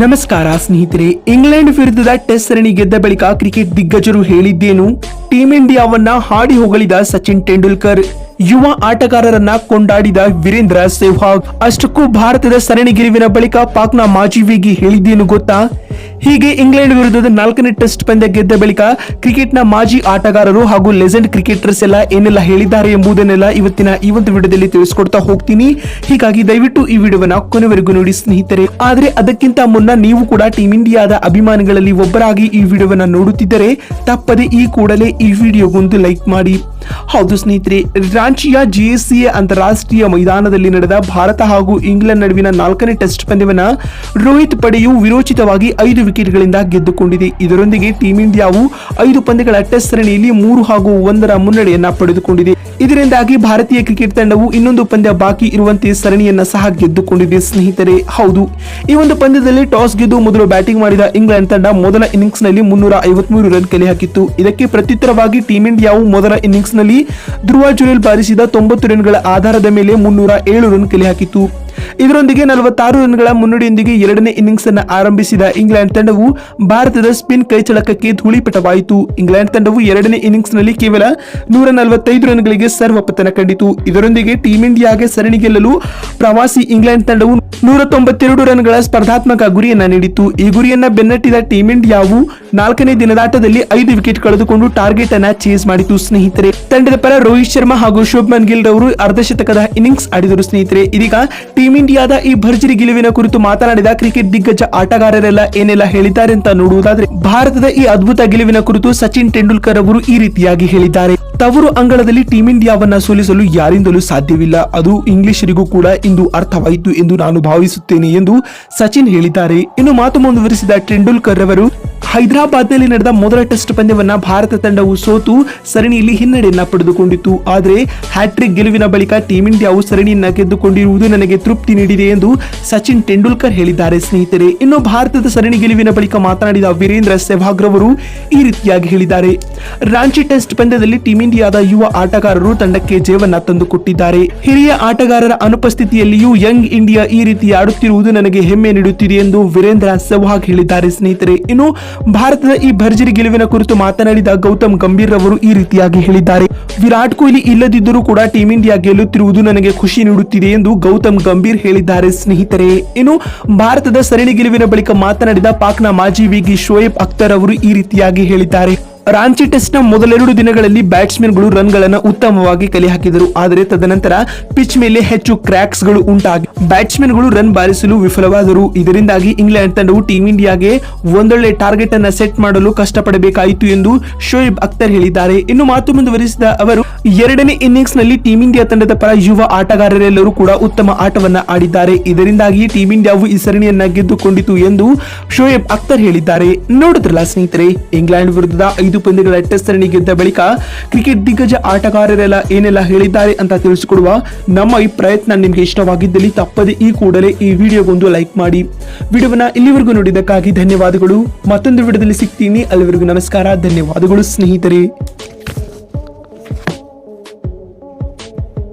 ನಮಸ್ಕಾರ ಸ್ನೇಹಿತರೆ, ಇಂಗ್ಲೆಂಡ್ ವಿರುದ್ಧದ ಟೆಸ್ಟ್ ಸರಣಿ ಗೆದ್ದ ಬಳಿಕ ಕ್ರಿಕೆಟ್ ದಿಗ್ಗಜರು ಹೇಳಿದ್ದೇನು? ಟೀಂ ಇಂಡಿಯಾವನ್ನ ಹಾಡಿ ಹೊಗಳಿದ ಸಚಿನ್ ತೆಂಡೂಲ್ಕರ್, ಯುವ ಆಟಗಾರರನ್ನ ಕೊಂಡಾಡಿದ ವೀರೇಂದ್ರ ಸೆಹ್ವಾಗ್, ಅಷ್ಟಕ್ಕೂ ಭಾರತದ ಸರಣಿ ಗೆಲುವಿನ ಬಳಿಕ ಪಾಕ್ನ ಮಾಜಿ ವೇಗಿ ಹೇಳಿದ್ದೇನು ಗೊತ್ತಾ? ಹೀಗೆ ಇಂಗ್ಲೆಂಡ್ ವಿರುದ್ಧದ 4ನೇ ಟೆಸ್ಟ್ ಪಂದ್ಯ ಗೆದ್ದ ಬಳಿಕ ಕ್ರಿಕೆಟ್ನ ಮಾಜಿ ಆಟಗಾರರು ಹಾಗೂ ಲೆಜೆಂಡ್ ಕ್ರಿಕೆಟರ್ಸ್ ಎಲ್ಲ ಏನೆಲ್ಲ ಹೇಳಿದ್ದಾರೆ ಎಂಬುದನ್ನೆಲ್ಲ ಇವತ್ತಿನ ಈ ಒಂದು ವಿಡಿಯೋದಲ್ಲಿ ತಿಳಿಸ್ಕೊಡ್ತಾ ಹೋಗ್ತೀನಿ. ಹೀಗಾಗಿ ದಯವಿಟ್ಟು ಈ ವಿಡಿಯೋವನ್ನ ಕೊನೆವರೆಗೂ ನೋಡಿ ಸ್ನೇಹಿತರೆ. ಆದ್ರೆ ಅದಕ್ಕಿಂತ ಮುನ್ನ ನೀವು ಕೂಡ ಟೀಂ ಇಂಡಿಯಾದ ಅಭಿಮಾನಿಗಳಲ್ಲಿ ಒಬ್ಬರಾಗಿ ಈ ವಿಡಿಯೋವನ್ನ ನೋಡುತ್ತಿದ್ದರೆ ತಪ್ಪದೆ ಈ ಕೂಡಲೇ ಈ ವಿಡಿಯೋಗೊಂದು ಲೈಕ್ ಮಾಡಿ. ಹೌದು ಸ್ನೇಹಿತರೆ, ರಾಂಚಿಯ GSCA ಅಂತಾರಾಷ್ಟ್ರೀಯ ಮೈದಾನದಲ್ಲಿ ನಡೆದ ಭಾರತ ಹಾಗೂ ಇಂಗ್ಲೆಂಡ್ ನಡುವಿನ 4ನೇ ಟೆಸ್ಟ್ ಪಂದ್ಯವನ್ನ ರೋಹಿತ್ ಪಡೆಯು ವಿರೋಚಿತವಾಗಿ 5 ವಿಕೆಟ್ಗಳಿಂದ ಗೆದ್ದುಕೊಂಡಿದೆ. ಇದರೊಂದಿಗೆ ಟೀಂ ಇಂಡಿಯಾವು 5 ಪಂದ್ಯಗಳ ಟೆಸ್ಟ್ ಸರಣಿಯಲ್ಲಿ 3-1 ಮುನ್ನಡೆಯನ್ನ ಪಡೆದುಕೊಂಡಿದೆ. ಇದರಿಂದಾಗಿ ಭಾರತೀಯ ಕ್ರಿಕೆಟ್ ತಂಡವು ಇನ್ನೊಂದು ಪಂದ್ಯ ಬಾಕಿ ಇರುವಂತೆ ಸರಣಿಯನ್ನ ಸಹ ಗೆದ್ದುಕೊಂಡಿದೆ ಸ್ನೇಹಿತರೆ. ಹೌದು, ಈ ಒಂದು ಪಂದ್ಯದಲ್ಲಿ ಟಾಸ್ ಗೆದ್ದು ಮೊದಲು ಬ್ಯಾಟಿಂಗ್ ಮಾಡಿದ ಇಂಗ್ಲೆಂಡ್ ತಂಡ ಮೊದಲ ಇನ್ನಿಂಗ್ಸ್ ನಲ್ಲಿ 353 ರನ್ ಕಲೆ ಹಾಕಿತ್ತು. ಇದಕ್ಕೆ ಪ್ರತ್ಯುತ್ತರವಾಗಿ ಟೀಂ ಇಂಡಿಯಾವು ಮೊದಲ ಇನ್ನಿಂಗ್ಸ್ ನಲ್ಲಿ ಧ್ರುವ ಜುರೇಲ್ ಬಾರಿಸಿದ 90 ರನ್ಗಳ ಆಧಾರದ ಮೇಲೆ 307 ರನ್ ಕಲೆ ಹಾಕಿತ್ತು. ಇದರೊಂದಿಗೆ 46 ರನ್ಗಳ ಮುನ್ನಡೆಯೊಂದಿಗೆ 2ನೇ ಇನ್ನಿಂಗ್ಸ್ ಅನ್ನು ಆರಂಭಿಸಿದ ಇಂಗ್ಲೆಂಡ್ ತಂಡವು ಭಾರತದ ಸ್ಪಿನ್ ಕೈಚಳಕಕ್ಕೆ ಧೂಳಿಪಟವಾಯಿತು. ಇಂಗ್ಲೆಂಡ್ ತಂಡವು 2ನೇ ಇನ್ನಿಂಗ್ಸ್ ನಲ್ಲಿ ಕೇವಲ 145 ರನ್ಗಳಿಗೆ ಸರ್ವಪತನ ಕಂಡಿತು. ಇದರೊಂದಿಗೆ ಟೀಂ ಇಂಡಿಯಾಗೆ ಸರಣಿ ಗೆಲ್ಲಲು ಪ್ರವಾಸಿ ಇಂಗ್ಲೆಂಡ್ ತಂಡವು 192 ರನ್ಗಳ ಸ್ಪರ್ಧಾತ್ಮಕ ಗುರಿಯನ್ನ ನೀಡಿತು. ಈ ಗುರಿಯನ್ನ ಬೆನ್ನಟ್ಟಿದ ಟೀಂ ಇಂಡಿಯಾವು 4ನೇ ದಿನದಾಟದಲ್ಲಿ 5 ವಿಕೆಟ್ ಕಳೆದುಕೊಂಡು ಟಾರ್ಗೆಟ್ ಅನ್ನ ಚೇಸ್ ಮಾಡಿತು ಸ್ನೇಹಿತರೆ. ತಂಡದ ಪರ ರೋಹಿತ್ ಶರ್ಮಾ ಹಾಗೂ ಶುಭ್ಮನ್ ಗಿಲ್ ರವರು ಅರ್ಧಶತಕದ ಇನ್ನಿಂಗ್ಸ್ ಆಡಿದರು ಸ್ನೇಹಿತರೆ. ಇದೀಗ ಟೀಂ ಇಂಡಿಯಾದ ಈ ಭರ್ಜರಿ ಗೆಲುವಿನ ಕುರಿತು ಮಾತನಾಡಿದ ಕ್ರಿಕೆಟ್ ದಿಗ್ಗಜ ಆಟಗಾರರೆಲ್ಲ ಏನೆಲ್ಲ ಹೇಳಿದ್ದಾರೆ ಅಂತ ನೋಡುವುದಾದ್ರೆ, ಭಾರತದ ಈ ಅದ್ಭುತ ಗೆಲುವಿನ ಕುರಿತು ಸಚಿನ್ ತೆಂಡೂಲ್ಕರ್ ಅವರು ಈ ರೀತಿಯಾಗಿ ಹೇಳಿದ್ದಾರೆ. ತವರು ಅಂಗಳದಲ್ಲಿ ಟೀಂ ಇಂಡಿಯಾವನ್ನ ಸೋಲಿಸಲು ಯಾರಿಂದಲೂ ಸಾಧ್ಯವಿಲ್ಲ. ಅದು ಇಂಗ್ಲಿಷರಿಗೂ ಕೂಡ ಇಂದು ಅರ್ಥವಾಯಿತು ಎಂದು ನಾನು ಭಾವಿಸುತ್ತೇನೆ ಎಂದು ಸಚಿನ್ ಹೇಳಿದ್ದಾರೆ. ಇನ್ನು ಮಾತು ಮುಂದುವರಿಸಿದ ತೆಂಡೂಲ್ಕರ್ ಅವರು, ಹೈದರಾಬಾದ್ನಲ್ಲಿ ನಡೆದ ಮೊದಲ ಟೆಸ್ಟ್ ಪಂದ್ಯವನ್ನ ಭಾರತ ತಂಡವು ಸೋತು ಸರಣಿಯಲ್ಲಿ ಹಿನ್ನಡೆಯನ್ನ ಪಡೆದುಕೊಂಡಿತ್ತು. ಆದರೆ ಹ್ಯಾಟ್ರಿಕ್ ಗೆಲುವಿನ ಬಳಿಕ ಟೀಂ ಇಂಡಿಯಾವು ಸರಣಿಯನ್ನ ಗೆದ್ದುಕೊಂಡಿರುವುದು ನನಗೆ ತೃಪ್ತಿ ನೀಡಿದೆ ಎಂದು ಸಚಿನ್ ತೆಂಡೂಲ್ಕರ್ ಹೇಳಿದ್ದಾರೆ ಸ್ನೇಹಿತರೆ. ಇನ್ನು ಭಾರತದ ಸರಣಿ ಗೆಲುವಿನ ಬಳಿಕ ಮಾತನಾಡಿದ ವೀರೇಂದ್ರ ಸೆಹ್ವಾಗ್ ರವರು ಈ ರೀತಿಯಾಗಿ ಹೇಳಿದ್ದಾರೆ. ರಾಂಚಿ ಟೆಸ್ಟ್ ಪಂದ್ಯದಲ್ಲಿ ಟೀಂ ಇಂಡಿಯಾದ ಯುವ ಆಟಗಾರರು ತಂಡಕ್ಕೆ ಜಯವನ್ನ ತಂದುಕೊಟ್ಟಿದ್ದಾರೆ. ಹಿರಿಯ ಆಟಗಾರರ ಅನುಪಸ್ಥಿತಿಯಲ್ಲಿಯೂ ಯಂಗ್ ಇಂಡಿಯಾ ಈ ರೀತಿ ಆಡುತ್ತಿರುವುದು ನನಗೆ ಹೆಮ್ಮೆ ನೀಡುತ್ತಿದೆ ಎಂದು ವೀರೇಂದ್ರ ಸೆಹ್ವಾಗ್ ಹೇಳಿದ್ದಾರೆ ಸ್ನೇಹಿತರೆ. ಇನ್ನು ಭಾರತದ ಈ ಭರ್ಜರಿ ಗೆಲುವಿನ ಕುರಿತು ಮಾತನಾಡಿದ ಗೌತಮ್ ಗಂಭೀರ್ ಅವರು ಈ ರೀತಿಯಾಗಿ ಹೇಳಿದ್ದಾರೆ. ವಿರಾಟ್ ಕೊಹ್ಲಿ ಇಲ್ಲದಿದ್ದರೂ ಕೂಡ ಟೀಂ ಇಂಡಿಯಾ ಗೆಲ್ಲುತ್ತಿರುವುದು ನನಗೆ ಖುಷಿ ನೀಡುತ್ತಿದೆ ಎಂದು ಗೌತಮ್ ಗಂಭೀರ್ ಹೇಳಿದ್ದಾರೆ ಸ್ನೇಹಿತರೆ. ಇನ್ನು ಭಾರತದ ಸರಣಿ ಗೆಲುವಿನ ಬಳಿಕ ಮಾತನಾಡಿದ ಪಾಕ್ನ ಮಾಜಿ ವೇಗಿ ಶೋಯಬ್ ಅಖ್ತರ್ ಅವರು ಈ ರೀತಿಯಾಗಿ ಹೇಳಿದ್ದಾರೆ. ರಾಂಚಿ ಟೆಸ್ಟ್ ನ ಮೊದಲೆರಡು ದಿನಗಳಲ್ಲಿ ಬ್ಯಾಟ್ಸ್ಮನ್ಗಳು ರನ್ಗಳನ್ನು ಉತ್ತಮವಾಗಿ ಕಲೆ ಹಾಕಿದರು. ಆದರೆ ತದನಂತರ ಪಿಚ್ ಮೇಲೆ ಹೆಚ್ಚು ಕ್ರ್ಯಾಕ್ಸ್ ಗಳು ಉಂಟಾಗಿ ಬ್ಯಾಟ್ಸ್ಮನ್ಗಳು ರನ್ ಬಾರಿಸಲು ವಿಫಲವಾದರು. ಇದರಿಂದಾಗಿ ಇಂಗ್ಲೆಂಡ್ ತಂಡವು ಟೀಂ ಇಂಡಿಯಾಗೆ ಒಂದೊಳ್ಳೆ ಟಾರ್ಗೆಟ್ ಅನ್ನ ಸೆಟ್ ಮಾಡಲು ಕಷ್ಟಪಡಬೇಕಾಯಿತು ಎಂದು ಶೋಯಬ್ ಅಖ್ತರ್ ಹೇಳಿದ್ದಾರೆ. ಇನ್ನು ಮಾತು ಮುಂದುವರಿಸಿದ ಅವರು, 2ನೇ ಇನ್ನಿಂಗ್ಸ್ ನಲ್ಲಿ ಟೀಂ ಇಂಡಿಯಾ ತಂಡದ ಪರ ಯುವ ಆಟಗಾರರೆಲ್ಲರೂ ಕೂಡ ಉತ್ತಮ ಆಟವನ್ನ ಆಡಿದ್ದಾರೆ. ಇದರಿಂದಾಗಿ ಟೀಂ ಇಂಡಿಯಾವು ಈ ಸರಣಿಯನ್ನ ಗೆದ್ದುಕೊಂಡಿತು ಎಂದು ಶೋಯಬ್ ಅಖ್ತರ್ ಹೇಳಿದ್ದಾರೆ. ನೋಡಿದ್ರಲ್ಲ ಸ್ನೇಹಿತರೆ, ಇಂಗ್ಲೆಂಡ್ ವಿರುದ್ಧದ 5 ಪಂದ್ಯಗಳ ಟೆಸ್ಟ್ ಸರಣಿ ಗೆದ್ದ ಬಳಿಕ ಕ್ರಿಕೆಟ್ ದಿಗ್ಗಜ ಆಟಗಾರರೆಲ್ಲ ಏನೆಲ್ಲ ಹೇಳಿದ್ದಾರೆ ಅಂತ ತಿಳಿಸಿಕೊಡುವ ನಮ್ಮ ಈ ಪ್ರಯತ್ನ ನಿಮ್ಗೆ ಇಷ್ಟವಾಗಿದ್ದಲ್ಲಿ ತಪ್ಪದೆ ಈ ಕೂಡಲೇ ಈ ವಿಡಿಯೋಗೊಂದು ಲೈಕ್ ಮಾಡಿ. ವಿಡಿಯೋವನ್ನ ಇಲ್ಲಿವರೆಗೂ ನೋಡಿದ್ದಕ್ಕಾಗಿ ಧನ್ಯವಾದಗಳು. ಮತ್ತೊಂದು ವಿಡಿಯೋದಲ್ಲಿ ಸಿಗ್ತೀನಿ. ಅಲ್ಲಿವರೆಗೂ ನಮಸ್ಕಾರ, ಧನ್ಯವಾದಗಳು ಸ್ನೇಹಿತರೆ.